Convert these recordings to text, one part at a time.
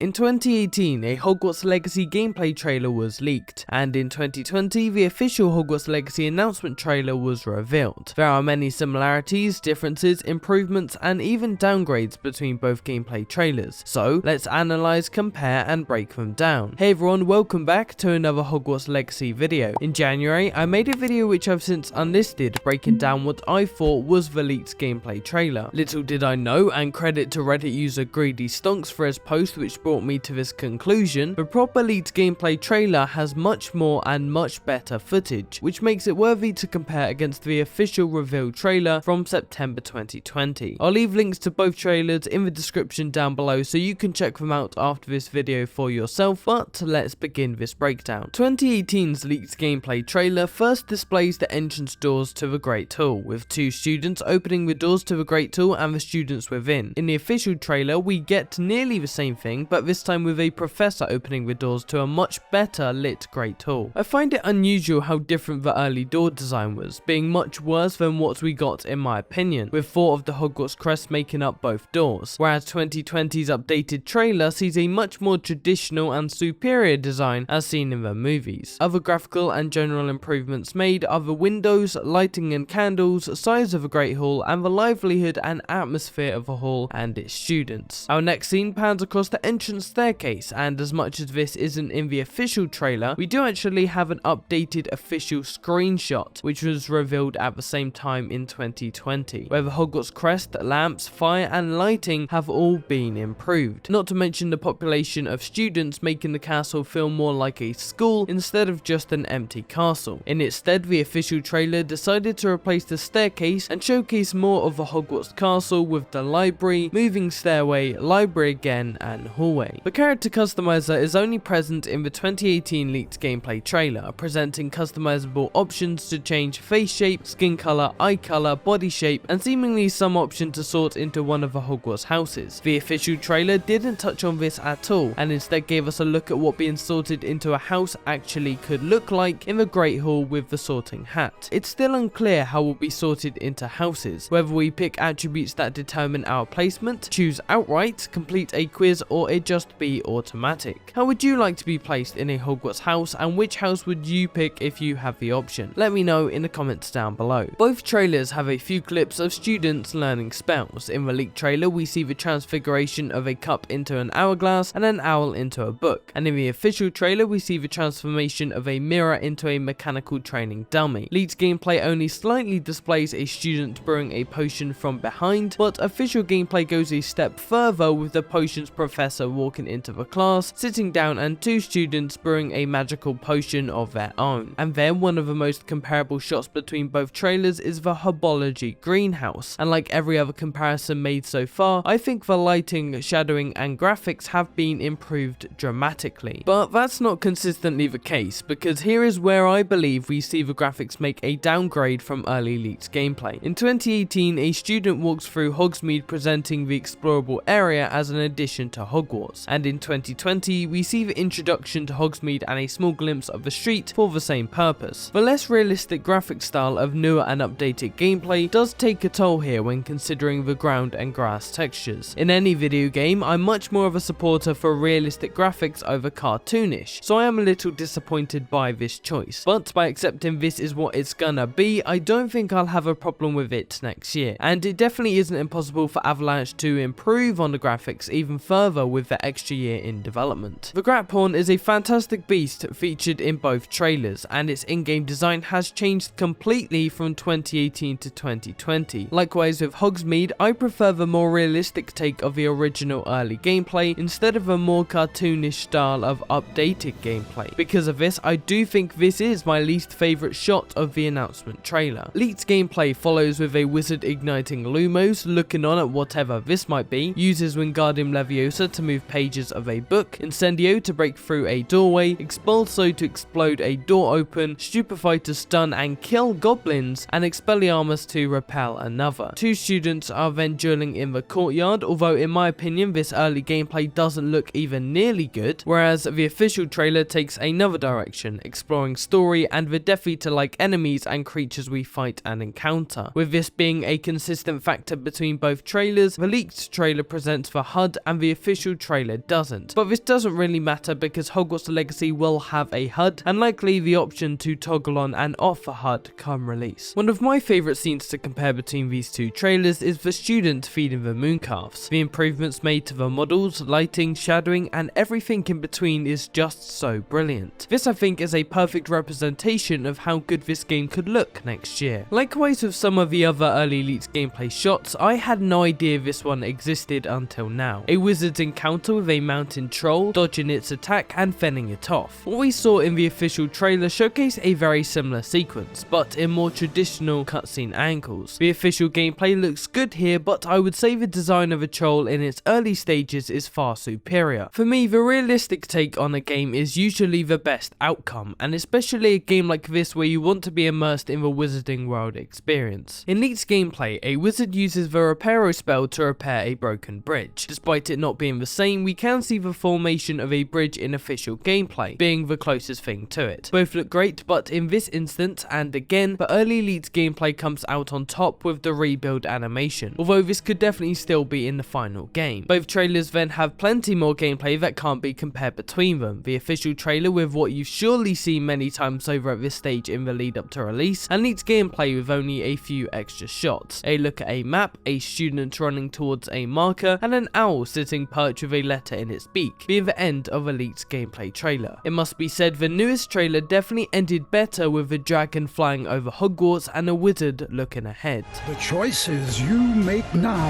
In 2018, a Hogwarts Legacy gameplay trailer was leaked, and in 2020, the official Hogwarts Legacy announcement trailer was revealed. There are many similarities, differences, improvements, and even downgrades between both gameplay trailers, so let's analyze, compare, and break them down. Hey everyone, welcome back to another Hogwarts Legacy video. In January, I made a video which I've since unlisted, breaking down what I thought was the leaked gameplay trailer. Little did I know, and credit to Reddit user Greedy Stonks for his post which brought me to this conclusion, the proper leaked gameplay trailer has much more and much better footage, which makes it worthy to compare against the official reveal trailer from September 2020. I'll leave links to both trailers in the description down below so you can check them out after this video for yourself, but let's begin this breakdown. 2018's leaked gameplay trailer first displays the entrance doors to the Great Hall, with two students opening the doors to the Great Hall and the students within. In the official trailer, we get nearly the same thing, but this time with a professor opening the doors to a much better lit Great Hall. I find it unusual how different the early door design was, being much worse than what we got in my opinion, with 4 of the Hogwarts crest making up both doors, whereas 2020's updated trailer sees a much more traditional and superior design as seen in the movies. Other graphical and general improvements made are the windows, lighting and candles, size of the Great Hall, and the livelihood and atmosphere of the hall and its students. Our next scene pans across the entrance staircase, and as much as this isn't in the official trailer, we do actually have an updated official screenshot which was revealed at the same time in 2020, where the Hogwarts crest, lamps, fire and lighting have all been improved, not to mention the population of students making the castle feel more like a school instead of just an empty castle. In its stead, the official trailer decided to replace the staircase and showcase more of the Hogwarts castle with the library, moving stairway, library again and hallway. The character customizer is only present in the 2018 leaked gameplay trailer, presenting customizable options to change face shape, skin color, eye color, body shape, and seemingly some option to sort into one of the Hogwarts houses. The official trailer didn't touch on this at all, and instead gave us a look at what being sorted into a house actually could look like in the Great Hall with the sorting hat. It's still unclear how we'll be sorted into houses, whether we pick attributes that determine our placement, choose outright, complete a quiz, or it just be automatic. How would you like to be placed in a Hogwarts house, and which house would you pick if you have the option? Let me know in the comments down below. Both trailers have a few clips of students learning spells. In the leaked trailer we see the transfiguration of a cup into an hourglass and an owl into a book, and in the official trailer we see the transformation of a mirror into a mechanical training dummy. Leaked gameplay only slightly displays a student brewing a potion from behind, but official gameplay goes a step further with the potions professor walking into the class, sitting down, and 2 students brewing a magical potion of their own. And then one of the most comparable shots between both trailers is the Herbology greenhouse, and like every other comparison made so far, I think the lighting, shadowing and graphics have been improved dramatically. But that's not consistently the case, because here is where I believe we see the graphics make a downgrade from early leaked gameplay. In 2018, a student walks through Hogsmeade presenting the explorable area as an addition to Hogwarts, and in 2020 we see the introduction to Hogsmeade and a small glimpse of the street for the same purpose. The less realistic graphic style of newer and updated gameplay does take a toll here when considering the ground and grass textures. In any video game, I'm much more of a supporter for realistic graphics over cartoonish, so I am a little disappointed by this choice, but by accepting this is what it's gonna be, I don't think I'll have a problem with it next year, and it definitely isn't impossible for Avalanche to improve on the graphics even further with the extra year in development. The Grapphorn is a fantastic beast featured in both trailers, and its in-game design has changed completely from 2018 to 2020. Likewise with Hogsmeade, I prefer the more realistic take of the original early gameplay instead of a more cartoonish style of updated gameplay. Because of this, I do think this is my least favourite shot of the announcement trailer. Leaked gameplay follows with a wizard igniting Lumos, looking on at whatever this might be, uses Wingardium Leviosa to move pages of a book, Incendio to break through a doorway, Expulso to explode a door open, Stupefy to stun and kill goblins, and Expelliarmus to repel another. 2 students are then dueling in the courtyard, although in my opinion this early gameplay doesn't look even nearly good, whereas the official trailer takes another direction, exploring story and the Death Eater-like enemies and creatures we fight and encounter. With this being a consistent factor between both trailers, the leaked trailer presents the HUD and the official trailer trailer doesn't. But this doesn't really matter because Hogwarts Legacy will have a HUD and likely the option to toggle on and off the HUD come release. One of my favourite scenes to compare between these two trailers is the student feeding the mooncalves. The improvements made to the models, lighting, shadowing and everything in between is just so brilliant. This I think is a perfect representation of how good this game could look next year. Likewise with some of the other early leaked gameplay shots, I had no idea this one existed until now. A wizard's encounter with a mountain troll, dodging its attack and fending it off. What we saw in the official trailer showcased a very similar sequence, but in more traditional cutscene angles. The official gameplay looks good here, but I would say the design of a troll in its early stages is far superior. For me, the realistic take on a game is usually the best outcome, and especially a game like this where you want to be immersed in the wizarding world experience. In leaked gameplay, a wizard uses the Reparo spell to repair a broken bridge. Despite it not being the same, we can see the formation of a bridge in official gameplay, being the closest thing to it. Both look great, but in this instance, and again, the early leaked gameplay comes out on top with the rebuild animation, although this could definitely still be in the final game. Both trailers then have plenty more gameplay that can't be compared between them. The official trailer with what you've surely seen many times over at this stage in the lead up to release, and leaked gameplay with only a few extra shots. A look at a map, a student running towards a marker, and an owl sitting perched with a letter in its beak, being the end of a leaked gameplay trailer. It must be said the newest trailer definitely ended better with the dragon flying over Hogwarts and a wizard looking ahead. The choices you make now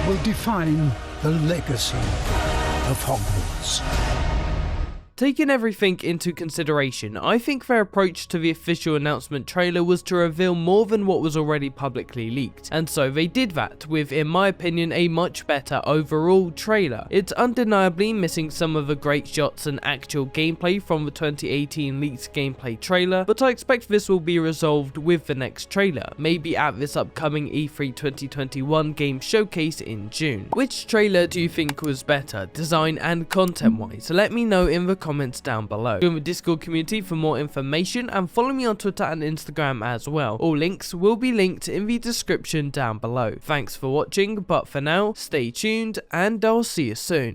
will define the legacy of Hogwarts. Taking everything into consideration, I think their approach to the official announcement trailer was to reveal more than what was already publicly leaked, and so they did that with, in my opinion, a much better overall trailer. It's undeniably missing some of the great shots and actual gameplay from the 2018 leaked gameplay trailer, but I expect this will be resolved with the next trailer, maybe at this upcoming E3 2021 game showcase in June. Which trailer do you think was better, design and content wise? Let me know in the comments down below. Join the Discord community for more information and follow me on Twitter and Instagram as well. All links will be linked in the description down below. Thanks for watching, but for now, stay tuned and I'll see you soon.